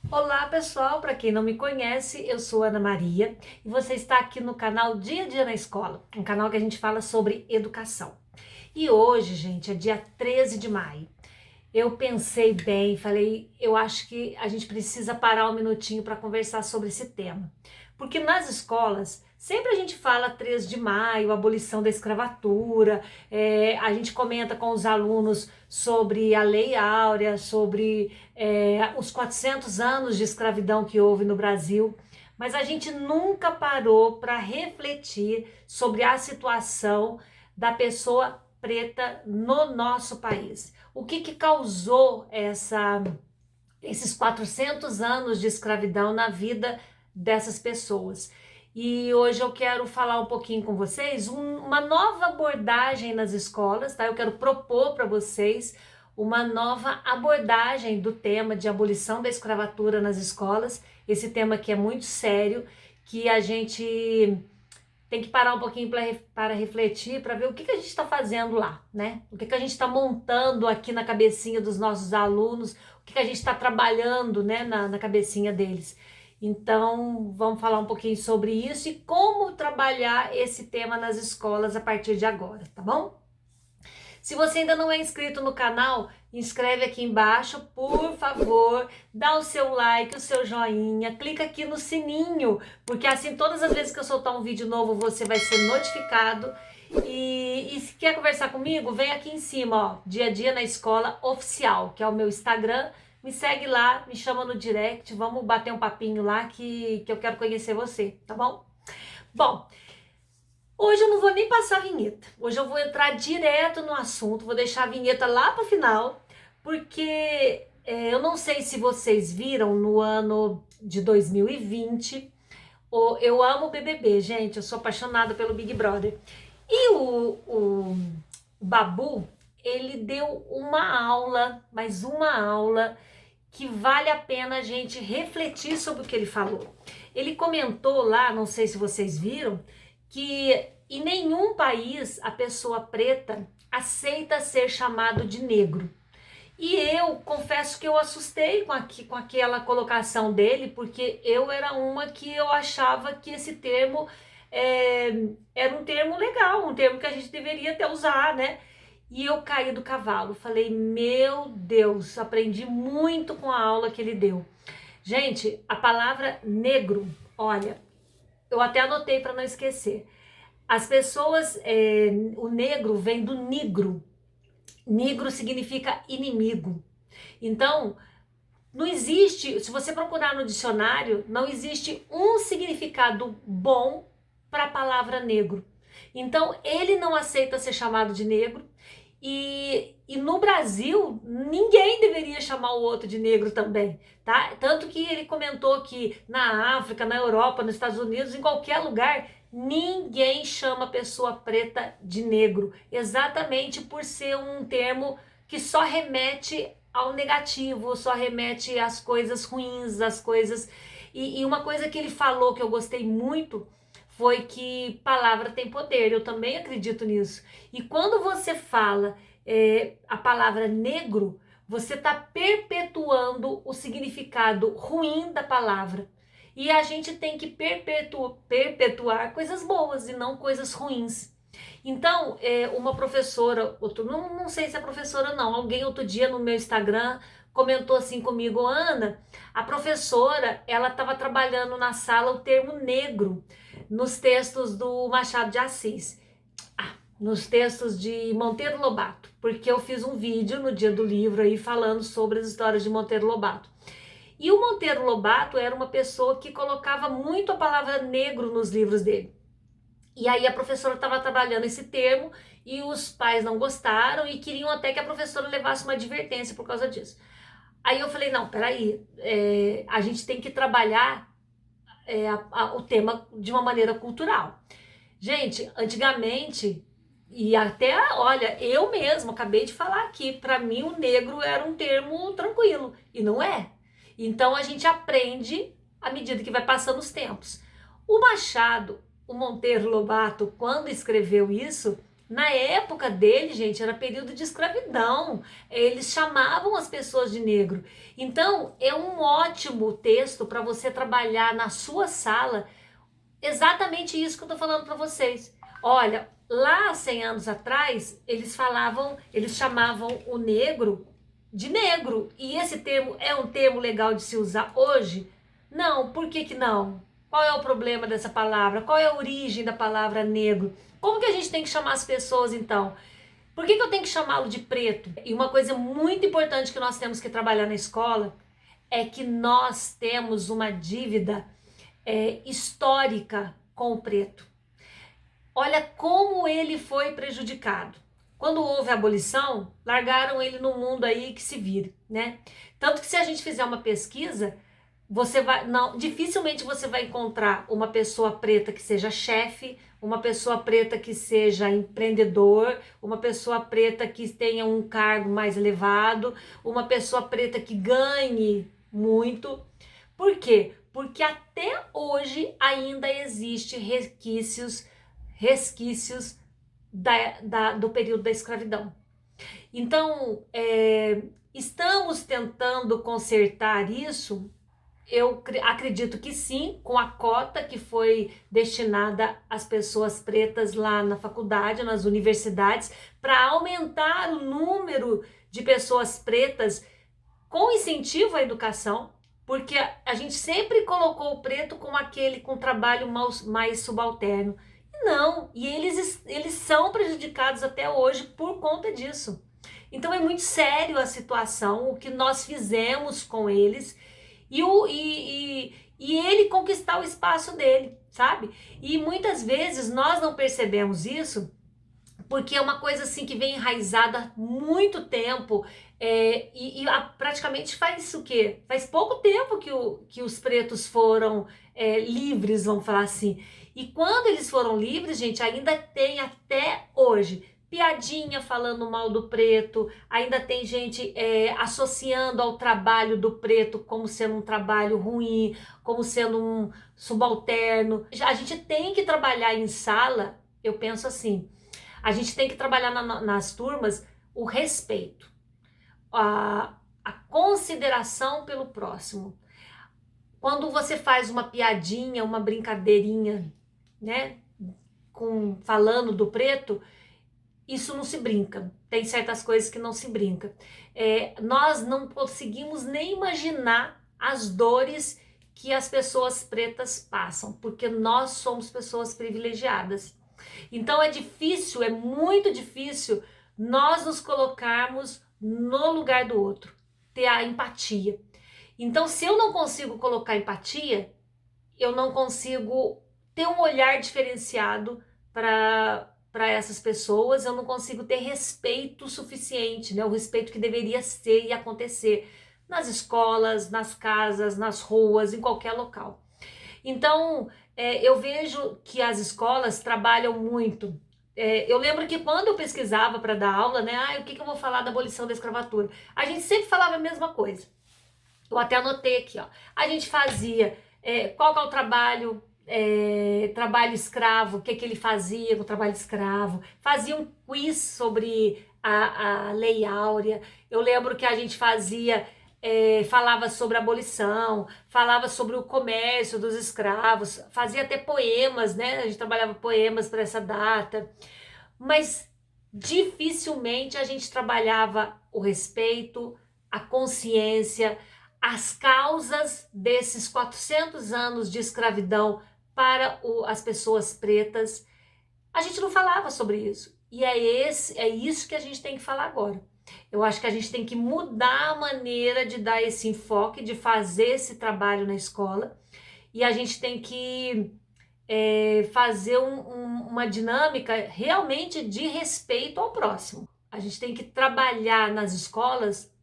Olá pessoal, para quem não me conhece, eu sou Ana Maria e você está aqui no canal Dia a Dia na Escola, um canal que a gente fala sobre educação. E hoje, gente, é dia 13 de maio. Eu pensei bem, falei, eu acho que a gente precisa parar um minutinho para conversar sobre esse tema. Porque nas escolas, sempre a gente fala 13 de maio, abolição da escravatura, a gente comenta com os alunos sobre a Lei Áurea, sobre os 400 anos de escravidão que houve no Brasil, mas a gente nunca parou para refletir sobre a situação da pessoa preta no nosso país. O que causou esses 400 anos de escravidão na vida dessas pessoas? E hoje eu quero falar um pouquinho com vocês uma nova abordagem nas escolas, tá? Eu quero propor para vocês uma nova abordagem do tema de abolição da escravatura nas escolas. Esse tema que é muito sério, que a gente tem que parar um pouquinho para refletir, para ver o que a gente está fazendo lá, né? O que a gente está montando aqui na cabecinha dos nossos alunos, o que a gente está trabalhando, né, na cabecinha deles. Então, vamos falar um pouquinho sobre isso e como trabalhar esse tema nas escolas a partir de agora, tá bom? Se você ainda não é inscrito no canal, inscreve aqui embaixo, por favor, dá o seu like, o seu joinha, clica aqui no sininho, porque assim todas as vezes que eu soltar um vídeo novo você vai ser notificado. E se quer conversar comigo, vem aqui em cima, ó, Dia a Dia na Escola Oficial, que é o meu Instagram. Me segue lá, me chama no direct, vamos bater um papinho lá que eu quero conhecer você, tá bom? Bom, hoje eu não vou nem passar a vinheta. Hoje eu vou entrar direto no assunto, vou deixar a vinheta lá para o final, porque eu não sei se vocês viram no ano de 2020. Eu amo o BBB, gente, eu sou apaixonada pelo Big Brother. E o Babu, ele deu uma aula, mais uma aula, que vale a pena a gente refletir sobre o que ele falou. Ele comentou lá, não sei se vocês viram, que em nenhum país a pessoa preta aceita ser chamado de negro. E eu confesso que eu assustei com aquela colocação dele, porque eu era uma que eu achava que esse termo era um termo legal, um termo que a gente deveria até usar, né? E eu caí do cavalo, falei, meu Deus, aprendi muito com a aula que ele deu. Gente, a palavra negro, olha, eu até anotei para não esquecer. As pessoas, o negro vem do nigro. Nigro significa inimigo. Então, não existe, se você procurar no dicionário, não existe um significado bom para a palavra negro. Então, ele não aceita ser chamado de negro. E no Brasil, ninguém deveria chamar o outro de negro também, tá? Tanto que ele comentou que na África, na Europa, nos Estados Unidos, em qualquer lugar, ninguém chama a pessoa preta de negro, exatamente por ser um termo que só remete ao negativo, só remete às coisas ruins, às coisas... E uma coisa que ele falou que eu gostei muito foi que palavra tem poder, eu também acredito nisso. E quando você fala a palavra negro, você está perpetuando o significado ruim da palavra. E a gente tem que perpetuar coisas boas e não coisas ruins. Então, uma professora, não sei se é professora não, alguém outro dia no meu Instagram comentou assim comigo, Ana, a professora, ela estava trabalhando na sala o termo negro nos textos do Machado de Assis, nos textos de Monteiro Lobato, porque eu fiz um vídeo no dia do livro aí falando sobre as histórias de Monteiro Lobato. E o Monteiro Lobato era uma pessoa que colocava muito a palavra negro nos livros dele. E aí a professora estava trabalhando esse termo e os pais não gostaram e queriam até que a professora levasse uma advertência por causa disso. Aí eu falei, não, peraí, a gente tem que trabalhar o tema de uma maneira cultural. Gente, antigamente, e até, olha, eu mesmo acabei de falar aqui, para mim o negro era um termo tranquilo, e não é. Então a gente aprende à medida que vai passando os tempos. O Machado, o Monteiro Lobato, quando escreveu isso, Na época dele, gente, era período de escravidão. Eles chamavam as pessoas de negro. Então, é um ótimo texto para você trabalhar na sua sala exatamente isso que eu tô falando para vocês. Olha, lá 100 anos atrás, eles chamavam o negro de negro. E esse termo é um termo legal de se usar hoje? Não, por que que não? Qual é o problema dessa palavra? Qual é a origem da palavra negro? Como que a gente tem que chamar as pessoas então? Por que que eu tenho que chamá-lo de preto? E uma coisa muito importante que nós temos que trabalhar na escola é que nós temos uma dívida histórica com o preto. Olha como ele foi prejudicado. Quando houve a abolição, largaram ele no mundo aí que se vire, né? Tanto que se a gente fizer uma pesquisa, dificilmente você vai encontrar uma pessoa preta que seja chefe, uma pessoa preta que seja empreendedor, uma pessoa preta que tenha um cargo mais elevado, uma pessoa preta que ganhe muito. Por quê? Porque até hoje ainda existe resquícios do período da escravidão. Então, estamos tentando consertar isso. Eu acredito que sim, com a cota que foi destinada às pessoas pretas lá na faculdade, nas universidades, para aumentar o número de pessoas pretas com incentivo à educação, porque a gente sempre colocou o preto como aquele com trabalho mais subalterno. Não, e eles são prejudicados até hoje por conta disso. Então é muito sério a situação, o que nós fizemos com eles e ele conquistar o espaço dele, sabe? E muitas vezes nós não percebemos isso porque é uma coisa assim que vem enraizada há muito tempo, praticamente faz o quê? Faz pouco tempo que os pretos foram livres, vamos falar assim. E quando eles foram livres, gente, ainda tem até hoje piadinha falando mal do preto, ainda tem gente associando ao trabalho do preto como sendo um trabalho ruim, como sendo um subalterno. A gente tem que trabalhar em sala, eu penso assim, a gente tem que trabalhar nas turmas o respeito, a consideração pelo próximo. Quando você faz uma piadinha, uma brincadeirinha, né, falando do preto, isso não se brinca. Tem certas coisas que não se brinca. Nós não conseguimos nem imaginar as dores que as pessoas pretas passam, porque nós somos pessoas privilegiadas. Então é difícil, é muito difícil nós nos colocarmos no lugar do outro, ter a empatia. Então, se eu não consigo colocar empatia, eu não consigo ter um olhar diferenciado para essas pessoas, eu não consigo ter respeito suficiente, né? O respeito que deveria ser e acontecer nas escolas, nas casas, nas ruas, em qualquer local. Então, eu vejo que as escolas trabalham muito. Eu lembro que quando eu pesquisava para dar aula, né? O que eu vou falar da abolição da escravatura? A gente sempre falava a mesma coisa. Eu até anotei aqui, ó. A gente fazia qual que é o trabalho, trabalho escravo, o que ele fazia com o trabalho escravo. Fazia um quiz sobre a Lei Áurea. Eu lembro que a gente falava sobre a abolição, falava sobre o comércio dos escravos, fazia até poemas, né? A gente trabalhava poemas para essa data, mas dificilmente a gente trabalhava o respeito, a consciência, as causas desses 400 anos de escravidão para as pessoas pretas. A gente não falava sobre isso, e é isso que a gente tem que falar agora. Eu acho que a gente tem que mudar a maneira de dar esse enfoque, de fazer esse trabalho na escola, e a gente tem que fazer uma dinâmica realmente de respeito ao próximo. A gente tem que trabalhar nas escolas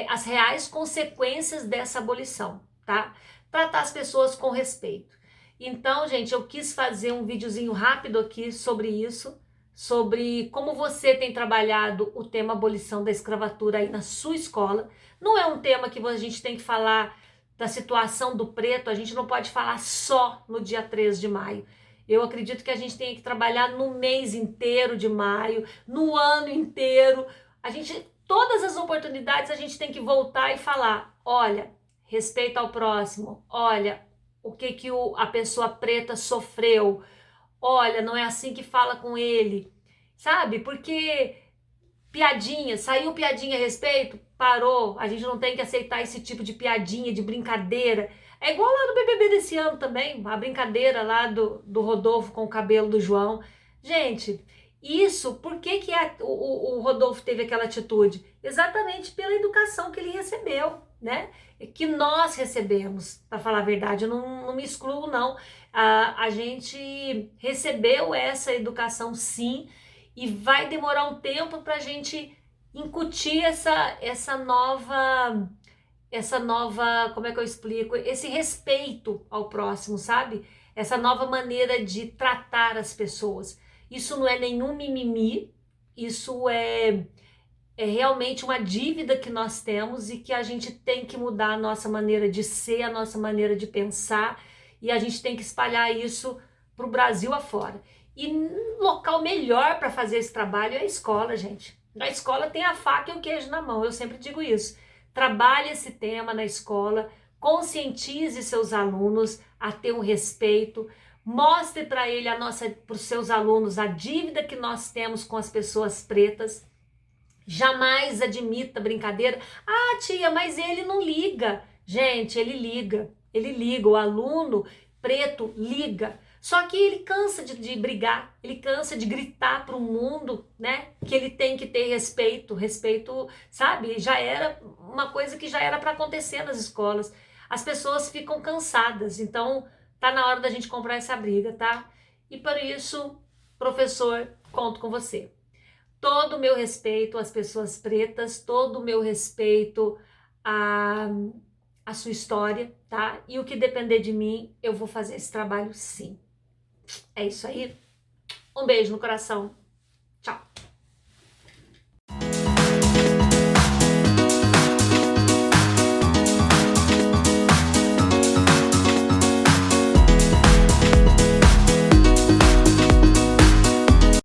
as reais consequências dessa abolição, tá? Tratar as pessoas com respeito. Então, gente, eu quis fazer um videozinho rápido aqui sobre isso, sobre como você tem trabalhado o tema abolição da escravatura aí na sua escola. Não é um tema que a gente tem que falar da situação do preto, a gente não pode falar só no dia 3 de maio. Eu acredito que a gente tem que trabalhar no mês inteiro de maio, no ano inteiro. Todas as oportunidades a gente tem que voltar e falar, olha, respeito ao próximo, olha, o que que a pessoa preta sofreu, olha, não é assim que fala com ele, sabe? Porque piadinha, saiu piadinha a respeito, parou, a gente não tem que aceitar esse tipo de piadinha, de brincadeira. É igual lá no BBB desse ano também, a brincadeira lá do Rodolfo com o cabelo do João. Gente, isso, por que que o Rodolfo teve aquela atitude? Exatamente pela educação que ele recebeu, né? Que nós recebemos, para falar a verdade, eu não me excluo não. A gente recebeu essa educação sim, e vai demorar um tempo para a gente incutir essa nova, como é que eu explico? Esse respeito ao próximo, sabe? Essa nova maneira de tratar as pessoas. Isso não é nenhum mimimi, isso é realmente uma dívida que nós temos e que a gente tem que mudar a nossa maneira de ser, a nossa maneira de pensar, e a gente tem que espalhar isso para o Brasil afora. E local melhor para fazer esse trabalho é a escola, gente. Na escola tem a faca e o queijo na mão, eu sempre digo isso. Trabalhe esse tema na escola, conscientize seus alunos a ter um respeito, mostre para os seus alunos a dívida que nós temos com as pessoas pretas. Jamais admita brincadeira. Ah, tia, mas ele não liga. Gente, ele liga. Ele liga. O aluno preto liga. Só que ele cansa de brigar, ele cansa de gritar para o mundo, né? Que ele tem que ter respeito. Respeito, sabe? Já era uma coisa que já era para acontecer nas escolas. As pessoas ficam cansadas. Então, tá na hora da gente comprar essa briga, tá? E por isso, professor, conto com você. Todo o meu respeito às pessoas pretas, todo o meu respeito à sua história, tá? E o que depender de mim, eu vou fazer esse trabalho sim. É isso aí. Um beijo no coração. Tchau.